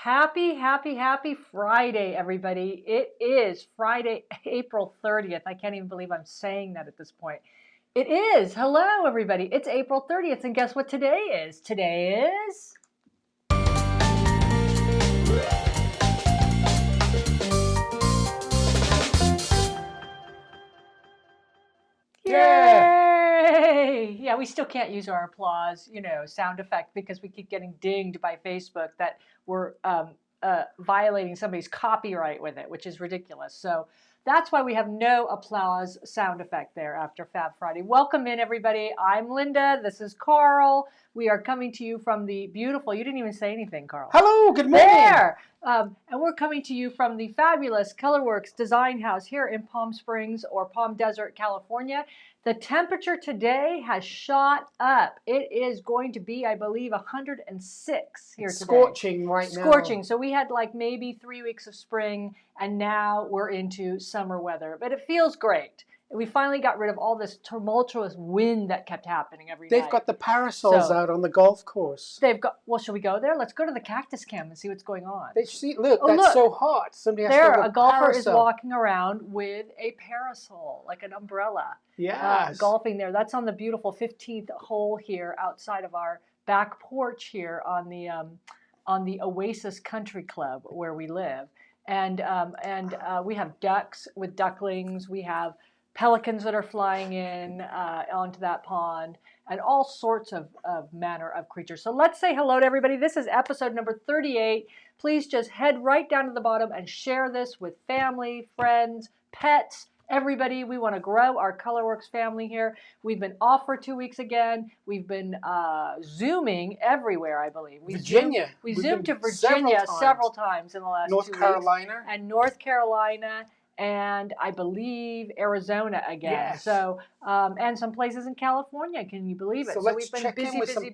Happy Friday, everybody. It is Friday, April 30th. I can't even believe I'm saying that at this point. It is. Hello, everybody. It's April 30th, and guess what today is? Today is... Yay! Yeah, we still can't use our applause, sound effect because we keep getting dinged by Facebook that we're violating somebody's copyright with it, which is ridiculous. So that's why we have no applause sound effect there after Fab Friday. Welcome in, everybody. I'm Linda. This is Carl. We are coming to you from the beautiful, you didn't even say anything, Carl. Hello, good morning. There! And we're coming to you from the fabulous Colourwerx Design House here in Palm Springs or Palm Desert, California. The temperature today has shot up. It is going to be, I believe, 106 here today. Scorching right now. Scorching. So we had like maybe 3 weeks of spring, and now we're into summer weather. But it feels great. We finally got rid of all this tumultuous wind that kept happening every night. They've got the parasols out on the golf course. They've got. Well, shall we go there? Let's go to the cactus cam and see what's going on. Look, that's so hot. Somebody has to have a golfer is walking around with a parasol, like an umbrella. Yes. Golfing there. That's on the beautiful 15th hole here outside of our back porch here on the Oasis Country Club where we live, and we have ducks with ducklings. We have pelicans that are flying in onto that pond, and all sorts of manner of creatures. So let's say hello to everybody. This is episode number 38. Please just head right down to the bottom and share this with family, friends, pets, everybody. We want to grow our Colourwerx family here. We've been off for 2 weeks again. We've been Zooming everywhere, I believe. We zoomed to Virginia several times in the last 2 weeks. North Carolina. And North Carolina. And I believe Arizona again. Yes. So, and some places in California. Can you believe it? So we've been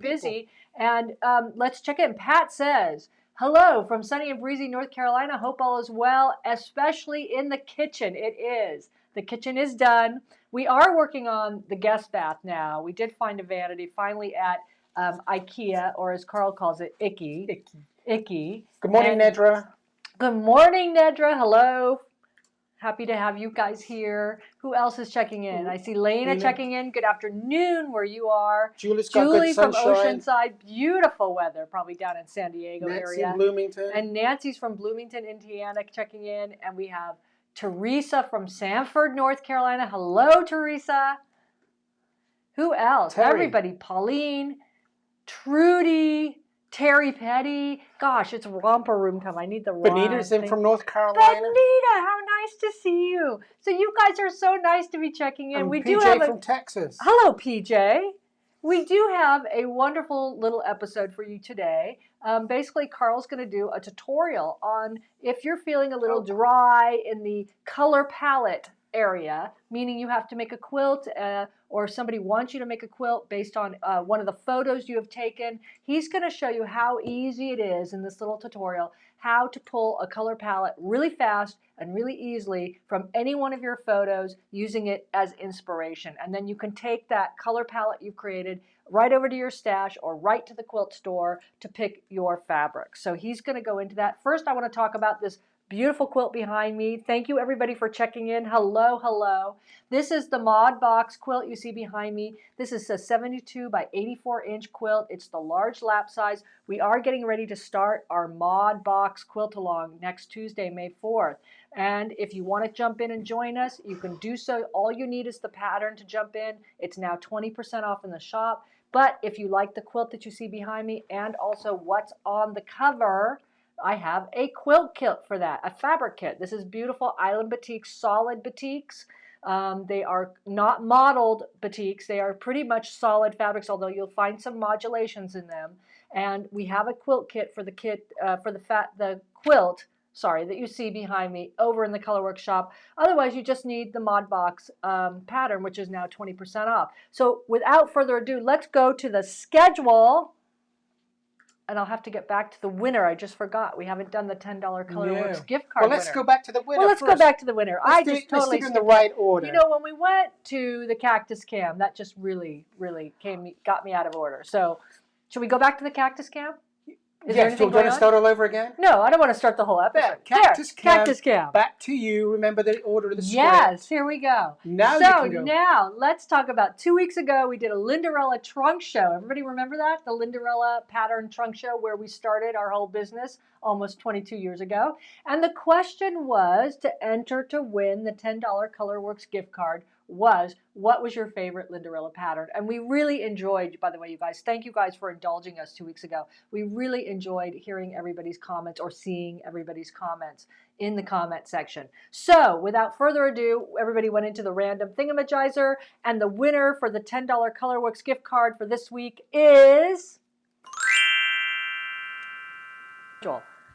busy. And let's check in. Pat says, hello from sunny and breezy North Carolina. Hope all is well, especially in the kitchen. It is. The kitchen is done. We are working on the guest bath now. We did find a vanity finally at IKEA, or as Carl calls it, Icky. Good morning, Nedra. Good morning, Nedra. Hello. Happy to have you guys here. Who else is checking in? I see Lena checking in. Good afternoon where you are. Julie's got Julie good from Oceanside. Beautiful weather, probably down in San Diego area. Nancy Bloomington. And Nancy's from Bloomington, Indiana, checking in. And we have Teresa from Sanford, North Carolina. Hello, Teresa. Who else? Terry. Everybody. Pauline, Trudy, Terry Petty. Gosh, it's romper room time. I need the Benita's in from North Carolina. Benita, how nice to see you. So you guys are so nice to be checking in. And we PJ do have from Texas. Hello, PJ. We do have a wonderful little episode for you today. Basically, Carl's going to do a tutorial on if you're feeling a little dry in the color palette area, meaning you have to make a quilt or somebody wants you to make a quilt based on one of the photos you have taken. He's going to show you how easy it is in this little tutorial how to pull a color palette really fast and really easily from any one of your photos using it as inspiration. And then you can take that color palette you've created right over to your stash or right to the quilt store to pick your fabric. So he's going to go into that. First, I want to talk about this beautiful quilt behind me. Thank you everybody for checking in. Hello, hello. This is the Mod Box quilt you see behind me. This is a 72 by 84 inch quilt. It's the large lap size. We are getting ready to start our Mod Box quilt along next Tuesday, May 4th. And if you want to jump in and join us, you can do so. All you need is the pattern to jump in. It's now 20% off in the shop. But if you like the quilt that you see behind me and also what's on the cover, I have a quilt kit for that, a fabric kit. This is beautiful Island Batiks, solid batiks. They are not modeled batiks. They are pretty much solid fabrics, although you'll find some modulations in them. And we have a quilt kit for the quilt, that you see behind me over in the Colourwerx shop. Otherwise, you just need the Mod Box pattern, which is now 20% off. So without further ado, let's go to the schedule. And I'll have to get back to the winner. I just forgot. We haven't done the $10 Colourwerx gift card Well, let's go back to the winner Let's go back to the winner. Let's do it in the right order. You know, when we went to the cactus cam, that just really got me out of order. So should we go back to the cactus cam? Is there anything do you want to start all over again? No, I don't want to start the whole episode. Cactus Cam. Back to you. Remember the order of the script. Yes, here we go. Now you can go. Now let's talk about 2 weeks ago. We did a Linderella trunk show. Everybody remember that? The Linderella pattern trunk show where we started our whole business almost 22 years ago. And the question was to enter to win the $10 Colourwerx gift card was, what was your favorite Linderella pattern? And we really enjoyed, by the way, you guys, thank you guys for indulging us 2 weeks ago. We really enjoyed hearing everybody's comments or seeing everybody's comments in the comment section. So without further ado, everybody went into the random thingamajizer, and the winner for the $10 Colourwerx gift card for this week is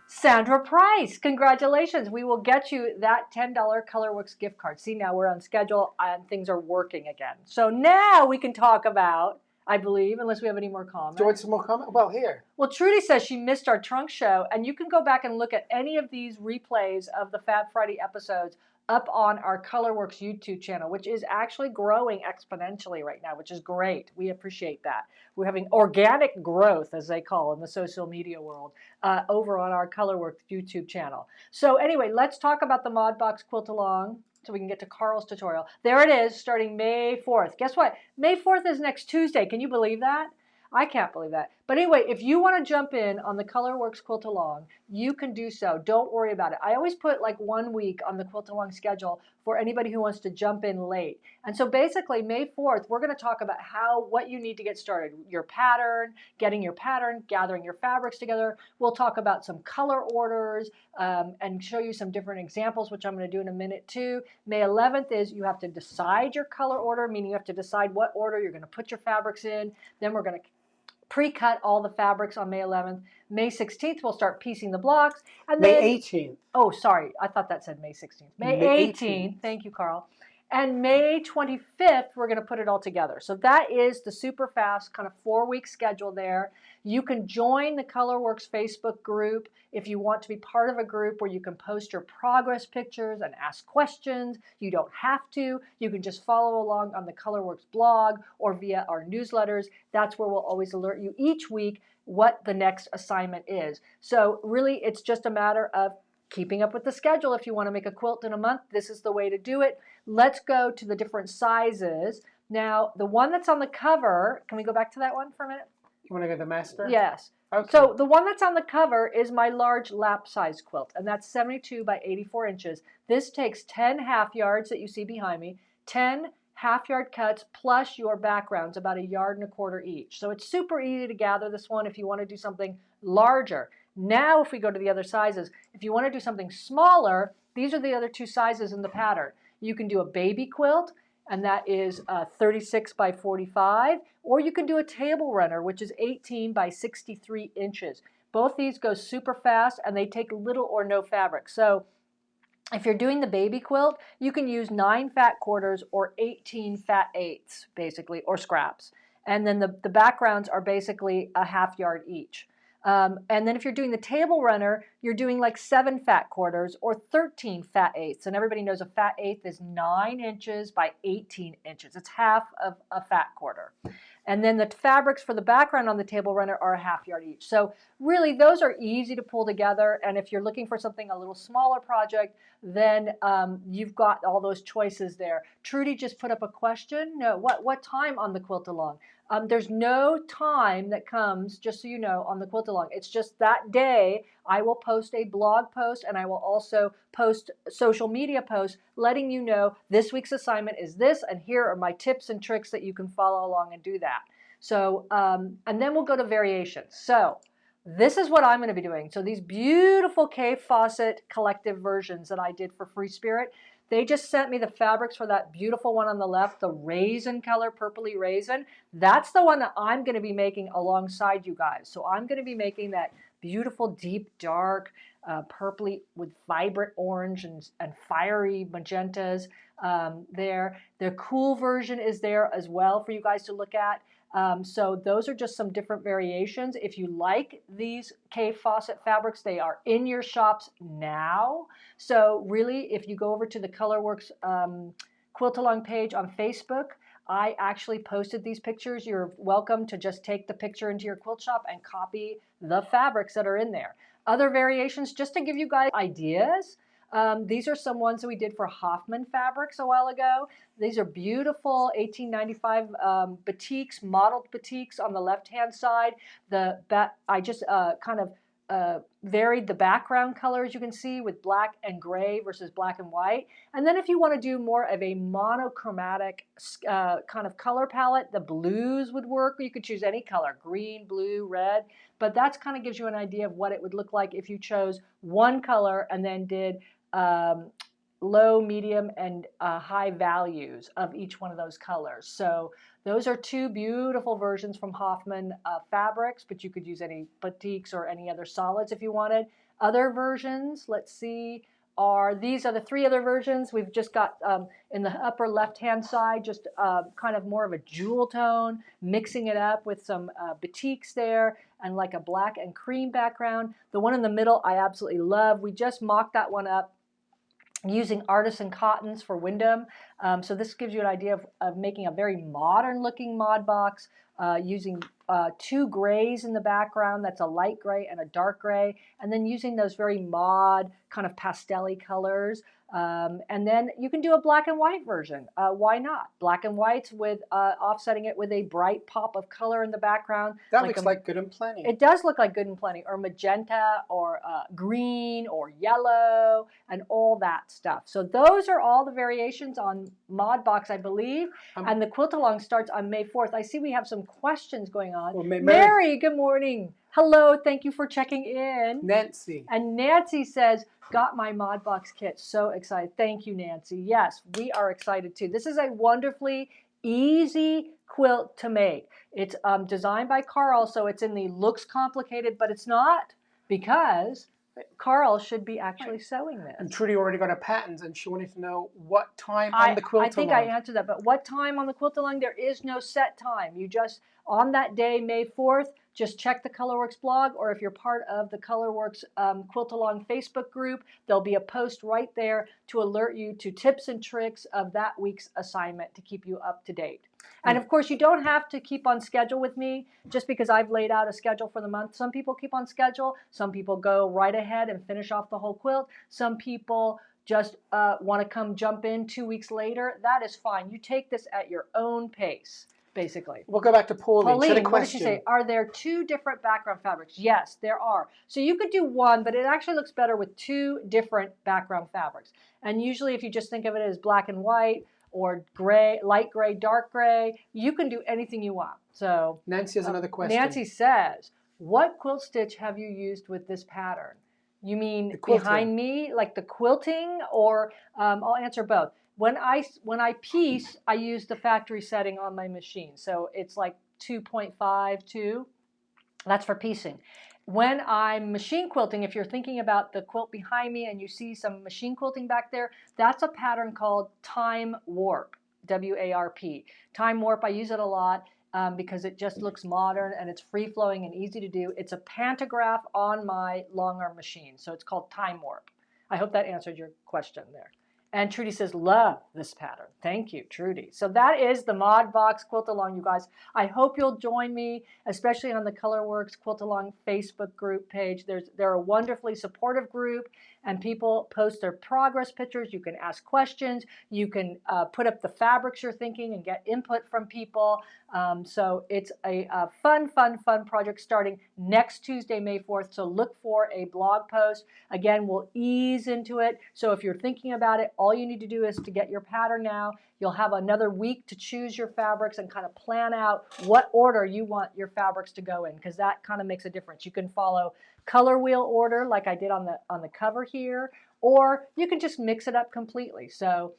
Sandra Price. Congratulations. We will get you that $10 Colourwerx gift card. See, now we're on schedule and things are working again. So now we can talk about, I believe, unless we have any more comments. Do you want some more comments? Well, here. Well, Trudy says she missed our trunk show, and you can go back and look at any of these replays of the Fab Friday episodes up on our Colourwerx YouTube channel, which is actually growing exponentially right now, which is great. We appreciate that. We're having organic growth, as they call in the social media world, over on our Colourwerx YouTube channel. So anyway, let's talk about the Mod Box Quilt Along so we can get to Carl's tutorial. There it is, starting May 4th. Guess what? May 4th is next Tuesday. Can you believe that? I can't believe that. But anyway, if you want to jump in on the Colourwerx Quilt Along, you can do so. Don't worry about it. I always put like 1 week on the Quilt Along schedule for anybody who wants to jump in late. And so basically May 4th, we're going to talk about what you need to get started. Your pattern, getting your pattern, gathering your fabrics together. We'll talk about some color orders and show you some different examples, which I'm going to do in a minute too. May 11th is you have to decide your color order, meaning you have to decide what order you're going to put your fabrics in. Then we're going to pre-cut all the fabrics on May 11th. May 16th, we'll start piecing the blocks. And then, May 18th. Oh, sorry. I thought that said May 16th. May 18th. Thank you, Carl. And May 25th, we're going to put it all together. So that is the super fast kind of 4-week schedule there. You can join the Colourwerx Facebook group if you want to be part of a group where you can post your progress pictures and ask questions. You don't have to. You can just follow along on the Colourwerx blog or via our newsletters. That's where we'll always alert you each week what the next assignment is. So really, it's just a matter of keeping up with the schedule. If you want to make a quilt in a month, this is the way to do it. Let's go to the different sizes. Now, the one that's on the cover, can we go back to that one for a minute? You want to go to the master? Yes. Okay. So the one that's on the cover is my large lap size quilt, and that's 72 by 84 inches. This takes 10 half yards that you see behind me, 10 half yard cuts plus your backgrounds, about 1.25 yards each. So it's super easy to gather this one if you want to do something larger. Now, if we go to the other sizes, if you want to do something smaller, these are the other 2 sizes in the pattern. You can do a baby quilt, and that is 36 by 45, or you can do a table runner, which is 18 by 63 inches. Both these go super fast, and they take little or no fabric. So if you're doing the baby quilt, you can use 9 fat quarters or 18 fat eighths, basically, or scraps. And then the backgrounds are basically 1/2 yard each. And then if you're doing the table runner, you're doing like 7 fat quarters or 13 fat eighths. And everybody knows a fat eighth is 9 inches by 18 inches. It's half of a fat quarter. And then the fabrics for the background on the table runner are 1/2 yard each. So really, those are easy to pull together. And if you're looking for something a little smaller project, then you've got all those choices there. Trudy just put up a question. No, what time on the Quilt Along? There's no time that comes, just so you know, on the Quilt Along. It's just that day I will post a blog post, and I will also post social media posts letting you know this week's assignment is this, and here are my tips and tricks that you can follow along and do that. So, and then we'll go to variations. So this is what I'm going to be doing. So these beautiful Kay Fawcett collective versions that I did for Free Spirit, they just sent me the fabrics for that beautiful one on the left, the raisin color, purpley raisin. That's the one that I'm going to be making alongside you guys. So I'm going to be making that beautiful, deep, dark, purpley with vibrant orange and fiery magentas there. The cool version is there as well for you guys to look at. So those are just some different variations. If you like these Kay Fawcett fabrics, they are in your shops now. So really, if you go over to the Colourwerx Quilt Along page on Facebook, I actually posted these pictures. You're welcome to just take the picture into your quilt shop and copy the fabrics that are in there. Other variations, just to give you guys ideas. These are some ones that we did for Hoffman Fabrics a while ago. These are beautiful 1895 batiks, modeled batiks on the left-hand side. I just kind of varied the background colors, you can see, with black and gray versus black and white. And then if you want to do more of a monochromatic kind of color palette, the blues would work. You could choose any color, green, blue, red. But that kind of gives you an idea of what it would look like if you chose one color and then did low, medium, and high values of each one of those colors. So those are two beautiful versions from Hoffman Fabrics, but you could use any batiks or any other solids if you wanted. Other versions, let's see, these are the three other versions. We've just got in the upper left-hand side, just kind of more of a jewel tone, mixing it up with some batiks there and like a black and cream background. The one in the middle I absolutely love. We just mocked that one up using artisan cottons for Wyndham. So this gives you an idea of making a very modern looking mod box using two grays in the background. That's a light gray and a dark gray. And then using those very mod kind of pastel-y colors. And then you can do a black and white version. Why not? Black and whites with offsetting it with a bright pop of color in the background. That looks like Good and Plenty. It does look like Good and Plenty, or magenta, or green, or yellow, and all that stuff. So those are all the variations on Mod Box, I believe. And the Quilt-A-Long starts on May 4th. I see we have some questions going on. Well, Mary, good morning. Hello, thank you for checking in. Nancy. And Nancy says, got my Mod Box kit. So excited. Thank you, Nancy. Yes, we are excited too. This is a wonderfully easy quilt to make. It's designed by Carl, so it's in the looks complicated, but it's not, because Carl should be actually sewing this. And Trudy already got her patterns, and she wanted to know what time on the Quilt-A-Long. I think I answered that, but what time on the Quilt-A-Long? There is no set time. You just, on that day, May 4th, just check the Colourwerx blog, or if you're part of the Colourwerx Quilt-A-Long Facebook group, there'll be a post right there to alert you to tips and tricks of that week's assignment to keep you up to date. And of course, you don't have to keep on schedule with me just because I've laid out a schedule for the month. Some people keep on schedule. Some people go right ahead and finish off the whole quilt. Some people just want to come jump in 2 weeks later. That is fine. You take this at your own pace, basically. We'll go back to Pauline. Pauline, what did she say? Are there two different background fabrics? Yes, there are. So you could do one, but it actually looks better with two different background fabrics. And usually if you just think of it as black and white, or gray, light gray, dark gray, you can do anything you want. So Nancy has another question. Nancy says, what quilt stitch have you used with this pattern? You mean behind me, like the quilting, or I'll answer both. When I piece, I use the factory setting on my machine. So it's like 2.52. That's for piecing. When I'm machine quilting, if you're thinking about the quilt behind me and you see some machine quilting back there, that's a pattern called Time Warp, W-A-R-P. Time Warp, I use it a lot because it just looks modern and it's free-flowing and easy to do. It's a pantograph on my long arm machine, so it's called Time Warp. I hope that answered your question there. And Trudy says, love this pattern. Thank you, Trudy. So that is the Mod Box Quilt-A-Long, you guys. I hope you'll join me, especially on the Colourwerx Quilt-A-Long Facebook group page. They're a wonderfully supportive group, and people post their progress pictures. You can ask questions. You can put up the fabrics you're thinking and get input from people. So it's a fun project starting next Tuesday, May 4th. So look for a blog post. Again, we'll ease into it. So if you're thinking about it, all you need to do is to get your pattern now. You'll have another week to choose your fabrics and kind of plan out what order you want your fabrics to go in, because that kind of makes a difference. You can follow color wheel order like I did on the cover here, or you can just mix it up completely. So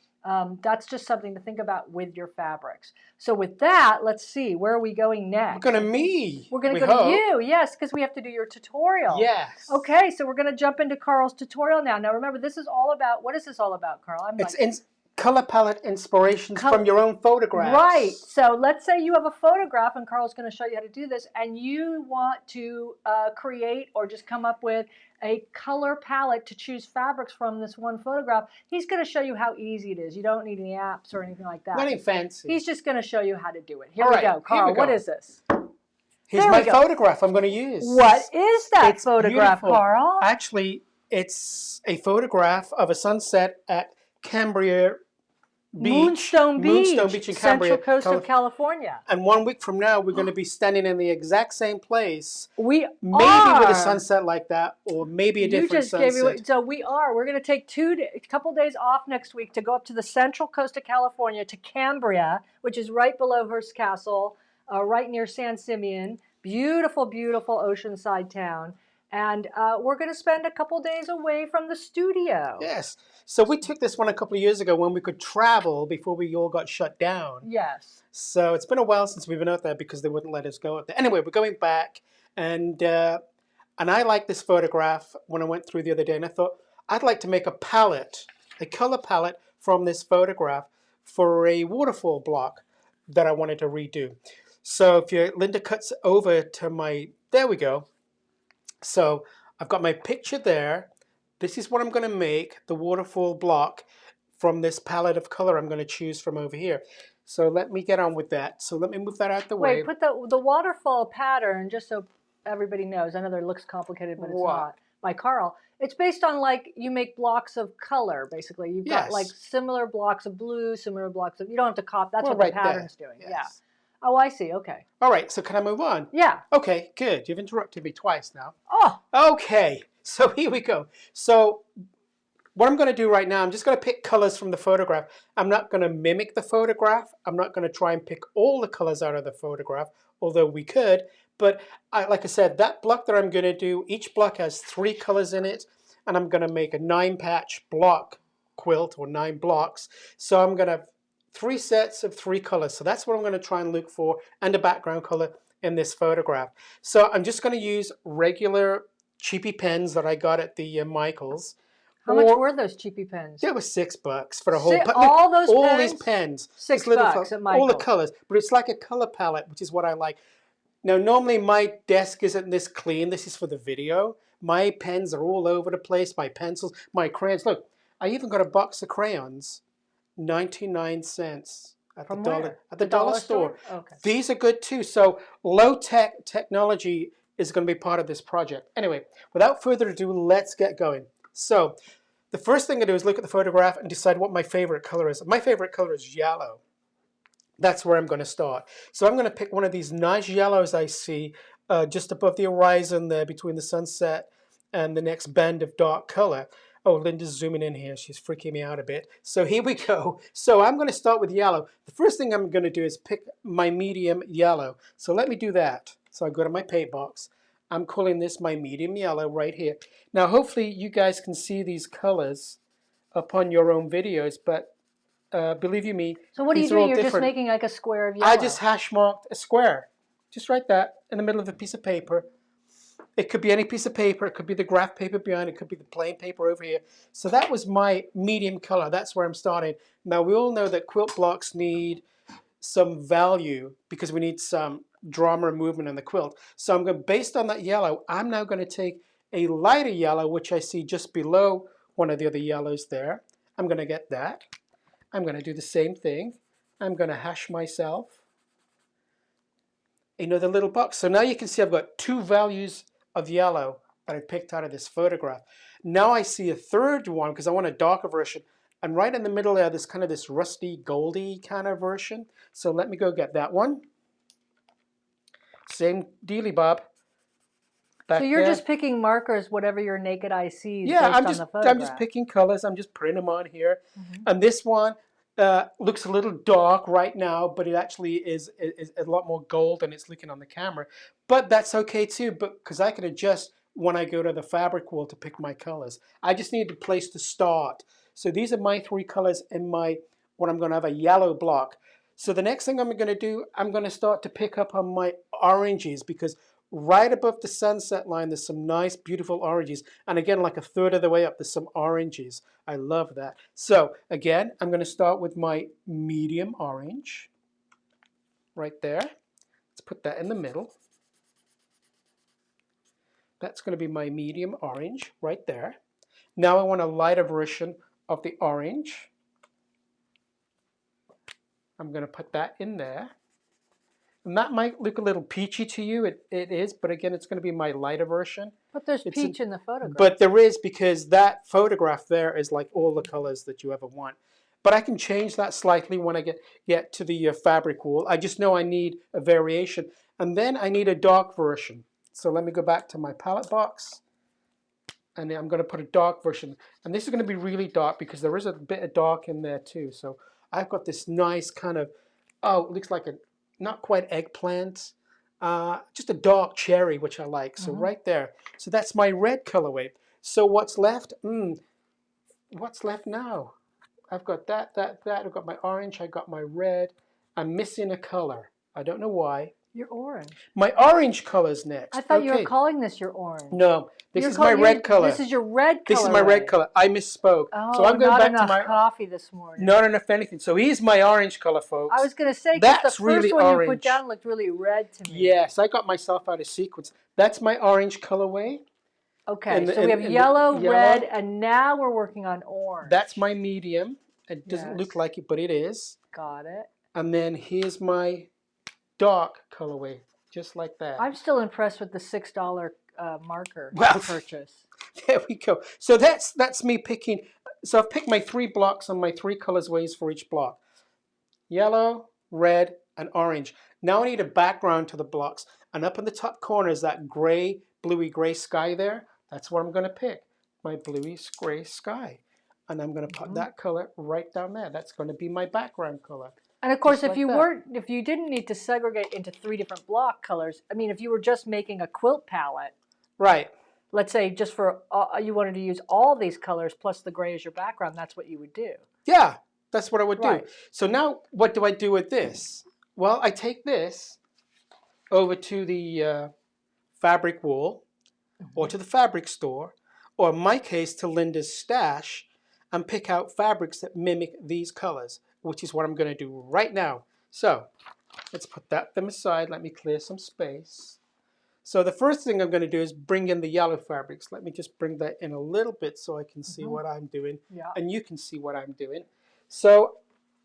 that's just something to think about with your fabrics. So with that, let's see, where are we going next? We're going to me. We're going to go to you, yes, because we have to do your tutorial. Yes. Okay, so we're going to jump into Carl's tutorial now. Now remember, this is all about, what is this all about, Carl? color palette inspirations from your own photographs. Right. So let's say you have a photograph, and Carl's going to show you how to do this, and you want to create or just come up with a color palette to choose fabrics from this one photograph. He's going to show you how easy it is. You don't need any apps or anything like that. Nothing fancy. He's just going to show you how to do it. Here All we right, go. Carl, what is this? Here's my photograph I'm going to use. What is that photograph, beautiful. Carl? Actually, it's a photograph of a sunset at Cambria Beach. Moonstone Beach in Cambria, Central Coast of California. And 1 week from now, we're going to be standing in the exact same place. We maybe are. With a sunset like that, or maybe a different sunset. So we're going to take a couple days off next week to go up to the Central Coast of California to Cambria, which is right below Hearst Castle, right near San Simeon. Beautiful, beautiful oceanside town. And we're going to spend a couple days away from the studio. Yes. So we took this one a couple of years ago when we could travel before we all got shut down. Yes. So it's been a while since we've been out there because they wouldn't let us go out there. Anyway, we're going back. And I liked this photograph when I went through the other day. And I thought, I'd like to make a palette, a color palette from this photograph for a waterfall block that I wanted to redo. So if Linda cuts over to there we go. So I've got my picture there. This is what I'm going to make, the waterfall block from this palette of color I'm going to choose from over here. So let me get on with that. So let me move that out the way. Wait, put the waterfall pattern, just so everybody knows. I know that it looks complicated, but it's not. By Carl. It's based on, like, you make blocks of color, basically. You've got, like, similar blocks of blue, similar blocks of... You don't have to copy. That's what the pattern's doing. Yes. Yeah. Oh, I see. Okay. All right. So can I move on? Yeah. Okay, good. You've interrupted me twice now. Oh. Okay. So here we go. So what I'm going to do right now, I'm just going to pick colors from the photograph. I'm not going to mimic the photograph. I'm not going to try and pick all the colors out of the photograph, although we could. But like I said, that block that I'm going to do, each block has 3 colors in it. And I'm going to make a 9-patch block quilt, or 9 blocks. So I'm going to have 3 sets of 3 colors. So that's what I'm going to try and look for, and a background color in this photograph. So I'm just going to use regular cheapy pens that I got at the Michaels. How much were those cheapy pens? They were $6 for a whole pens? All these pens. $6 at Michaels. All the colors. But it's like a color palette, which is what I like. Now, normally my desk isn't this clean. This is for the video. My pens are all over the place. My pencils, my crayons. Look, I even got a box of crayons. 99 cents at the dollar store. Okay. These are good too. So low-tech technology is going to be part of this project. Anyway, without further ado, let's get going. So the first thing I do is look at the photograph and decide what my favorite color is. My favorite color is yellow. That's where I'm going to start. So I'm going to pick one of these nice yellows I see just above the horizon there between the sunset and the next band of dark color. Oh, Linda's zooming in here. She's freaking me out a bit. So here we go. So I'm going to start with yellow. The first thing I'm going to do is pick my medium yellow. So let me do that. So I go to my paint box. I'm calling this my medium yellow right here. Now, hopefully you guys can see these colors upon your own videos, but believe you me, so what do you do? You're just making like a square of yellow. I just hash marked a square. Just write that in the middle of a piece of paper. It could be any piece of paper. It could be the graph paper behind. It could be the plain paper over here. So that was my medium color. That's where I'm starting. Now, we all know that quilt blocks need some value because we need some drama and movement in the quilt. So I'm going, based on that yellow, I'm now going to take a lighter yellow, which I see just below one of the other yellows there. I'm going to get that. I'm going to do the same thing. I'm going to hash myself another little box. So now you can see I've got 2 values of yellow that I picked out of this photograph. Now I see a third one because I want a darker version. And right in the middle there, there's kind of this rusty, goldy kind of version. So let me go get that one. Same dealy bob. So you're just picking markers, whatever your naked eye sees. Yeah, based on the photograph. I'm just picking colors. I'm just putting them on here. And this one looks a little dark right now, but it actually is a lot more gold than it's looking on the camera. But that's okay too, because I can adjust when I go to the fabric wall to pick my colors. I just need a place to start. So these are my 3 colors in what I'm going to have a yellow block. So the next thing I'm going to do, I'm going to start to pick up on my oranges, because right above the sunset line, there's some nice, beautiful oranges. And again, like a third of the way up, there's some oranges. I love that. So again, I'm going to start with my medium orange right there. Let's put that in the middle. That's going to be my medium orange right there. Now I want a lighter version of the orange. I'm going to put that in there. And that might look a little peachy to you. It is, but again, it's going to be my lighter version. But there's peach in the photograph. But there is, because that photograph there is like all the colors that you ever want. But I can change that slightly when I get to the fabric wool. I just know I need a variation. And then I need a dark version. So let me go back to my palette box. And I'm going to put a dark version. And this is going to be really dark because there is a bit of dark in there too. So I've got this nice kind of, oh, it looks like a, not quite eggplant, just a dark cherry, which I like. So right there. So that's my red colorway. So what's left? What's left now? I've got that. I've got my orange. I got my red. I'm missing a color. I don't know why. Your orange. My orange color's next. I thought you were calling this your orange. No, this is my red color. This is your red color. This is my red color. I misspoke. Oh, so I'm going not back enough to my coffee this morning. Not enough anything. So here's my orange color, folks. I was going to say, that's the first really one orange. You put down looked really red to me. Yes, I got myself out of sequence. That's my orange colorway. Okay, so we have yellow, red, and now we're working on orange. That's my medium. It doesn't look like it, but it is. Got it. And then here's my dark colorway, just like that. I'm still impressed with the $6 marker purchase. There we go. So that's me picking. So I've picked my 3 blocks and my 3 colorways for each block. Yellow, red, and orange. Now I need a background to the blocks. And up in the top corner is that gray, bluey gray sky there. That's what I'm going to pick. My bluey gray sky. And I'm going to put that color right down there. That's going to be my background color. And of course, if you didn't need to segregate into 3 different block colors, I mean, if you were just making a quilt palette, right? Let's say just for you wanted to use all these colors plus the gray as your background, that's what you would do. Yeah, that's what I would do. So now, what do I do with this? Well, I take this over to the fabric wool, or to the fabric store, or in my case, to Linda's stash, and pick out fabrics that mimic these colors, which is what I'm going to do right now. So let's put them aside. Let me clear some space. So the first thing I'm going to do is bring in the yellow fabrics. Let me just bring that in a little bit so I can see what I'm doing, and you can see what I'm doing. So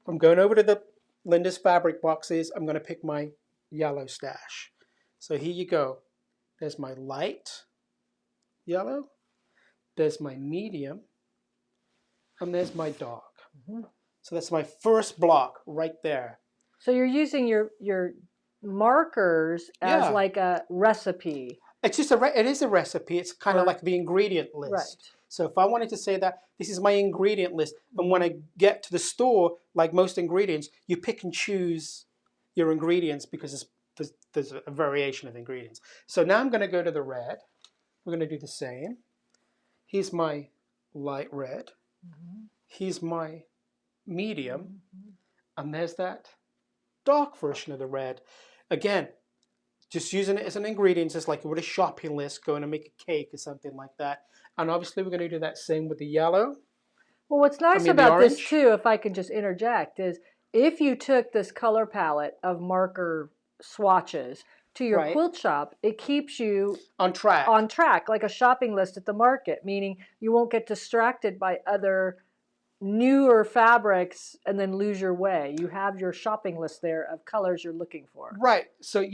I'm going over to the Linda's fabric boxes. I'm going to pick my yellow stash. So here you go. There's my light yellow. There's my medium. And there's my dark. So that's my first block right there. So you're using your markers as like a recipe. It's just it is a recipe. It's kind of like the ingredient list. Right. So if I wanted to say that this is my ingredient list, and when I get to the store, like most ingredients, you pick and choose your ingredients because there's a variation of ingredients. So now I'm going to go to the red. We're going to do the same. Here's my light red. Here's my medium. And there's that dark version of the red. Again, just using it as an ingredient, just like with a shopping list, going to make a cake or something like that. And obviously we're going to do that same with the yellow. Well, what's nice about this too, if I can just interject, is if you took this color palette of marker swatches to your quilt shop, it keeps you on track, like a shopping list at the market, meaning you won't get distracted by other newer fabrics and then lose your way. You have your shopping list there of colors you're looking for. Right. So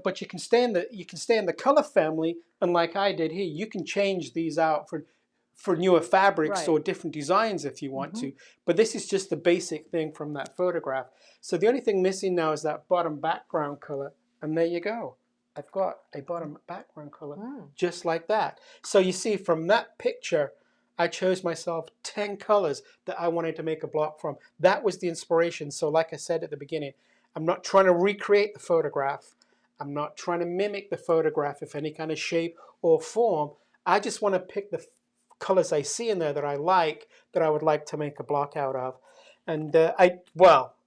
but you can stay in the color family, and like I did here, you can change these out for newer fabrics or different designs if you want to. But this is just the basic thing from that photograph. So the only thing missing now is that bottom background color, and there you go. I've got a bottom background color just like that. So you see from that picture, I chose myself 10 colors that I wanted to make a block from. That was the inspiration. So like I said at the beginning, I'm not trying to recreate the photograph. I'm not trying to mimic the photograph of any kind of shape or form. I just want to pick the colors I see in there that I like, that I would like to make a block out of. And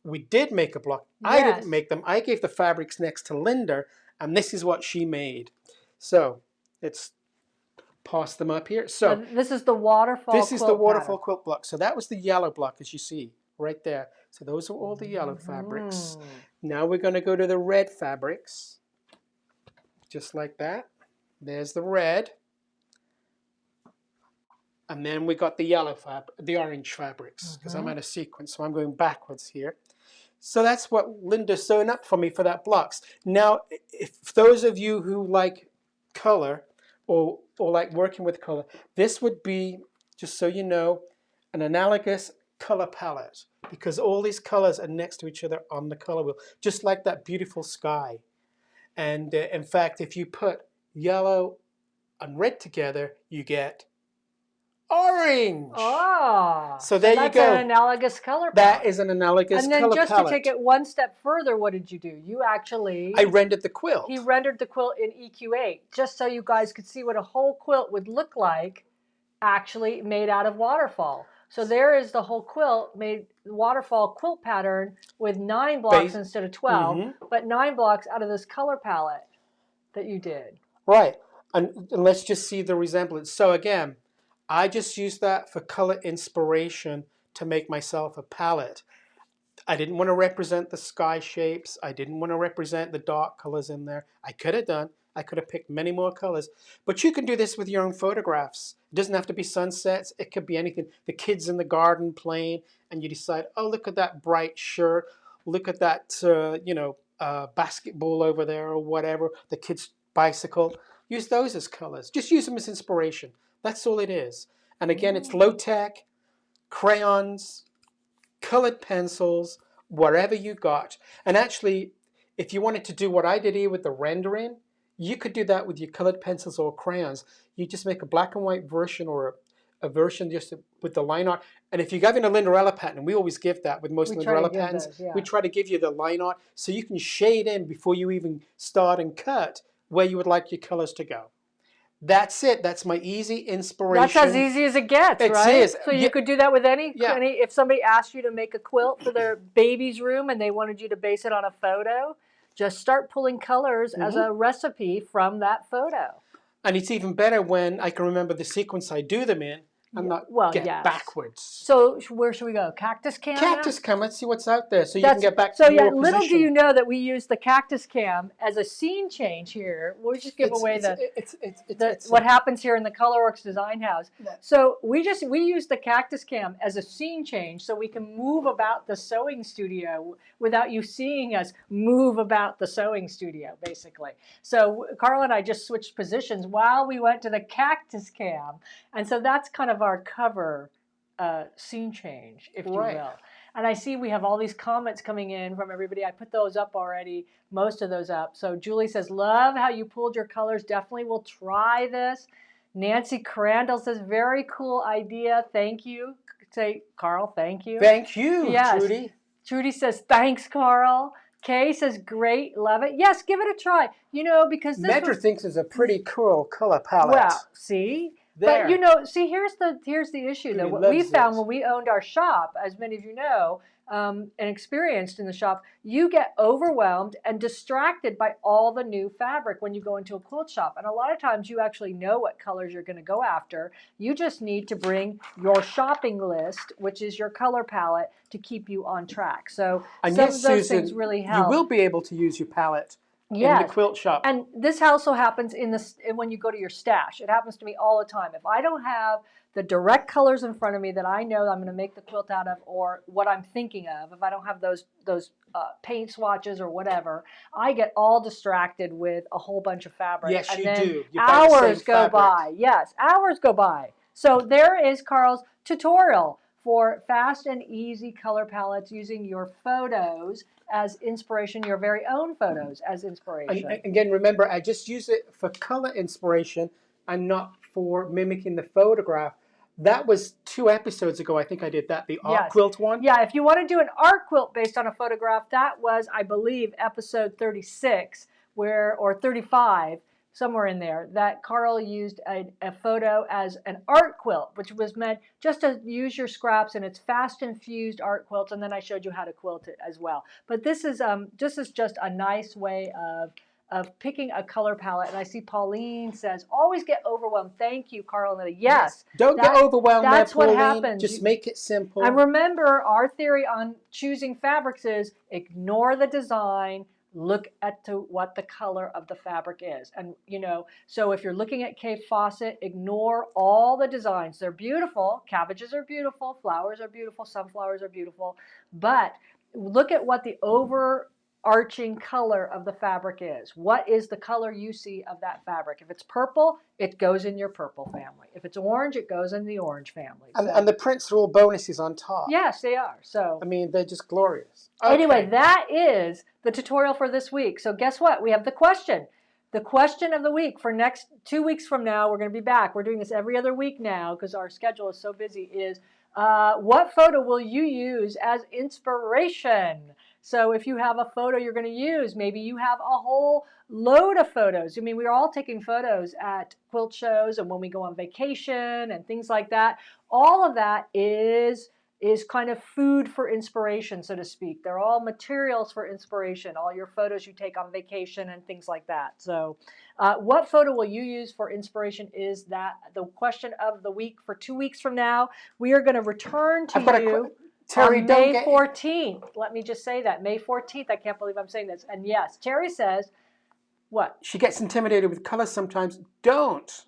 we did make a block. Yes. I didn't make them. I gave the fabrics next to Linda, and this is what she made. So let's pass them up here. So So this is the waterfall this is the quilt waterfall pattern. quilt block. So that was the yellow block, as you see right there. So those are all the yellow fabrics. Now we're going to go to the red fabrics, just like that. There's the red. And then we got the yellow the orange fabrics, because I'm out of sequence, so I'm going backwards here. So that's what Linda's sewn up for me for that blocks. Now, if those of you who like color or like working with color, this would be, just so you know, an analogous color palette, because all these colors are next to each other on the color wheel, just like that beautiful sky. And in fact, if you put yellow and red together, you get orange. Oh, so there you that's go. an analogous color palette. That is an analogous And then color just palette. to take it one step further, what did you do? You actually... I rendered the quilt. He rendered the quilt in EQ8, just so you guys could see what a whole quilt would look like actually made out of waterfall. So there is the whole quilt made waterfall quilt pattern with 9 blocks instead of 12, but 9 blocks out of this color palette that you did. Right. And let's just see the resemblance. So again, I just used that for color inspiration to make myself a palette. I didn't want to represent the sky shapes. I didn't want to represent the dark colors in there. I could have done. I could have picked many more colors. But you can do this with your own photographs. It doesn't have to be sunsets. It could be anything. The kids in the garden playing, and you decide, oh, look at that bright shirt. Look at that, basketball over there or whatever. The kid's bicycle. Use those as colors. Just use them as inspiration. That's all it is. And again, it's low-tech, crayons, colored pencils, whatever you got. And actually, if you wanted to do what I did here with the rendering, you could do that with your colored pencils or crayons. You just make a black and white version or a version just with the line art. And if you're giving a Linderella pattern, and we always give that with most Linderella patterns, we try to give you the line art so you can shade in before you even start and cut where you would like your colors to go. That's it. That's my easy inspiration. That's as easy as it gets, right? It is. So you could do that with any, if somebody asked you to make a quilt for their baby's room and they wanted you to base it on a photo, just start pulling colors as a recipe from that photo. And it's even better when I can remember the sequence I do them in and not get backwards. So where should we go? Cactus Cam? Cactus Cam. Let's see what's out there so you can get back to your position. Little do you know that we use the Cactus Cam as a scene change here. We'll just give away what happens here in the Colourwerx Design House. So we use the Cactus Cam as a scene change so we can move about the sewing studio without you seeing us move about the sewing studio, basically. So Carl and I just switched positions while we went to the Cactus Cam. And so that's kind of our cover scene change, if you will. And I see we have all these comments coming in from everybody. I put those up already, most of those up. So Julie says, love how you pulled your colors. Definitely will try this. Nancy Crandall says, very cool idea. Thank you. Say, Carl, thank you. Thank you, Trudy. Trudy says, thanks, Carl. Kay says, great, love it. Yes, give it a try. You know, because this Medra thinks it's a pretty cool color palette. Well, see? There. But see, here's the issue that what we found when we owned our shop, as many of you know, and experienced in the shop, you get overwhelmed and distracted by all the new fabric when you go into a quilt shop. And a lot of times you actually know what colors you're going to go after. You just need to bring your shopping list, which is your color palette, to keep you on track. So some of those things really help. You will be able to use your palette in the quilt shop. And this also happens when you go to your stash. It happens to me all the time. If I don't have the direct colors in front of me that I know I'm going to make the quilt out of, or what I'm thinking of, if I don't have those paint swatches or whatever, I get all distracted with a whole bunch of fabric. Yes, and you then do. Hours go by. Yes, hours go by. So there is Carl's tutorial for fast and easy color palettes using your photos as inspiration, your very own photos as inspiration. And again, remember, I just use it for color inspiration and not for mimicking the photograph. That was 2 episodes ago, I think I did that, the art quilt one. Yeah, if you want to do an art quilt based on a photograph, that was, I believe, episode 36 or 35, somewhere in there, that Carl used a photo as an art quilt, which was meant just to use your scraps, and it's fast infused art quilts, and then I showed you how to quilt it as well. But this is just a nice way of picking a color palette. And I see Pauline says, always get overwhelmed. Thank you, Carl. Yes. Don't get overwhelmed there, That's what Pauline. happens. Just make it simple. And remember, our theory on choosing fabrics is ignore the design, look at what the color of the fabric is. And, you know, so if you're looking at Kay Fawcett, ignore all the designs. They're beautiful. Cabbages are beautiful. Flowers are beautiful. Sunflowers are beautiful. But look at what the overarching color of the fabric is. What is the color you see of that fabric? If it's purple, it goes in your purple family. If it's orange, it goes in the orange family. And the prints are all bonuses on top. Yes, they are. So I mean, they're just glorious. Okay. Anyway, that is the tutorial for this week. So guess what? We have the question. The question of the week for next 2 weeks from now, we're going to be back. We're doing this every other week now because our schedule is so busy, is what photo will you use as inspiration? So if you have a photo you're going to use, maybe you have a whole load of photos. I mean, we're all taking photos at quilt shows and when we go on vacation and things like that. All of that is kind of food for inspiration, so to speak. They're all materials for inspiration, all your photos you take on vacation and things like that. So what photo will you use for inspiration is that the question of the week for 2 weeks from now. We are going to return to you Terry, on May 14th. Let me just say that, May 14th. I can't believe I'm saying this. And yes, Terry says, what? She gets intimidated with colors sometimes. Don't.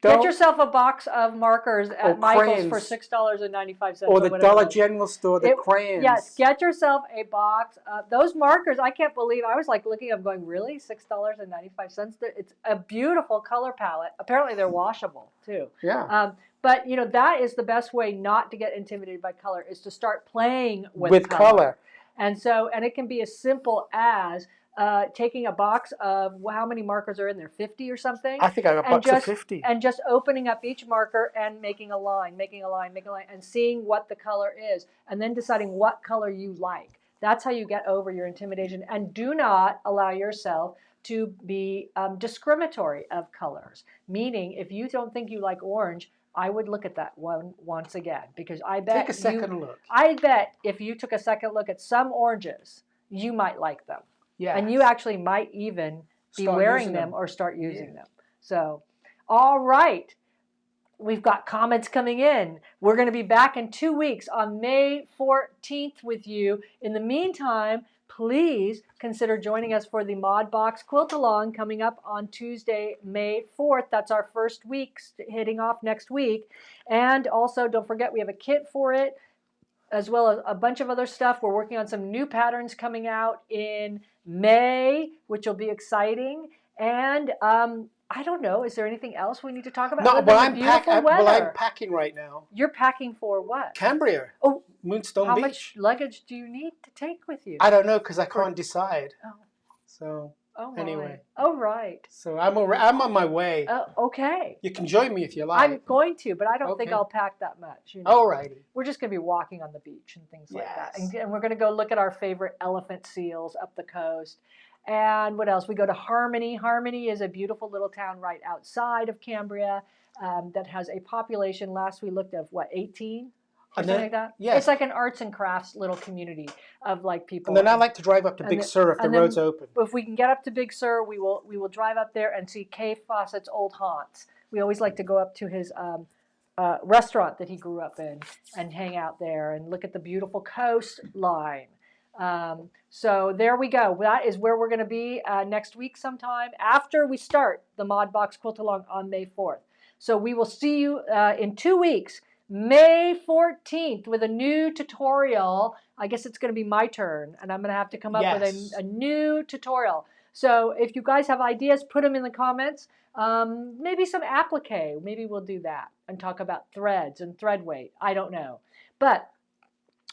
Get yourself a box of markers at Michael's for $6.95. Or the Dollar General store, the crayons. Yes, get yourself a box of those markers. I can't believe, I was like looking up going, really? $6.95? It's a beautiful color palette. Apparently they're washable too. Yeah. But you know, that is the best way not to get intimidated by color, is to start playing with color. And it can be as simple as taking a box of how many markers are in there, 50 or something. I think I got a box of 50. And just opening up each marker and making a line, and seeing what the color is, and then deciding what color you like. That's how you get over your intimidation. And do not allow yourself to be discriminatory of colors. Meaning, if you don't think you like orange, I would look at that one once again, because I bet take a second look. I bet if you took a second look at some oranges, you might like them. Yeah. And you actually might even be wearing them or start using them. So, all right. We've got comments coming in. We're going to be back in 2 weeks on May 14th with you. In the meantime, please consider joining us for the Mod Box Quilt Along coming up on Tuesday, May 4th. That's our first week, hitting off next week. And also, don't forget, we have a kit for it, as well as a bunch of other stuff. We're working on some new patterns coming out in May, which will be exciting. And I don't know, is there anything else we need to talk about? No, but I'm packing right now. You're packing for what? Cambria. Oh, Moonstone Beach. How much luggage do you need to take with you? I don't know, because I can't decide. Oh. So, anyway. Right. Oh, right. So I'm on my way. Okay. You can join me if you like. I'm going to, but I don't think I'll pack that much. You know? All righty. We're just going to be walking on the beach and things like that. And we're going to go look at our favorite elephant seals up the coast. And what else? We go to Harmony. Harmony is a beautiful little town right outside of Cambria that has a population, last we looked, of what, 18? Or something like that? Yes. It's like an arts and crafts little community of like people. And then I like to drive up to Big Sur if the road's open. If we can get up to Big Sur, we will drive up there and see Kay Fawcett's old haunts. We always like to go up to his restaurant that he grew up in and hang out there and look at the beautiful coastline. So there we go. That is where we're going to be next week sometime after we start the Mod Box Quilt Along on May 4th. So we will see you in 2 weeks, May 14th, with a new tutorial. I guess it's going to be my turn, and I'm going to have to come up with a new tutorial. So if you guys have ideas, put them in the comments. Maybe some applique. Maybe we'll do that and talk about threads and thread weight. I don't know. But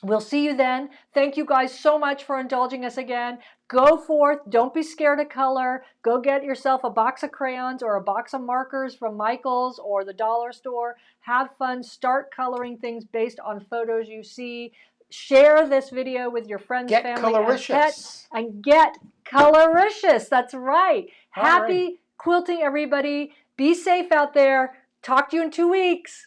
we'll see you then. Thank you guys so much for indulging us again. Go forth. Don't be scared of color. Go get yourself a box of crayons or a box of markers from Michael's or the dollar store. Have fun. Start coloring things based on photos you see. Share this video with your friends, family, and pets. And get Colourwerx. That's right. Happy quilting, everybody. Be safe out there. Talk to you in 2 weeks.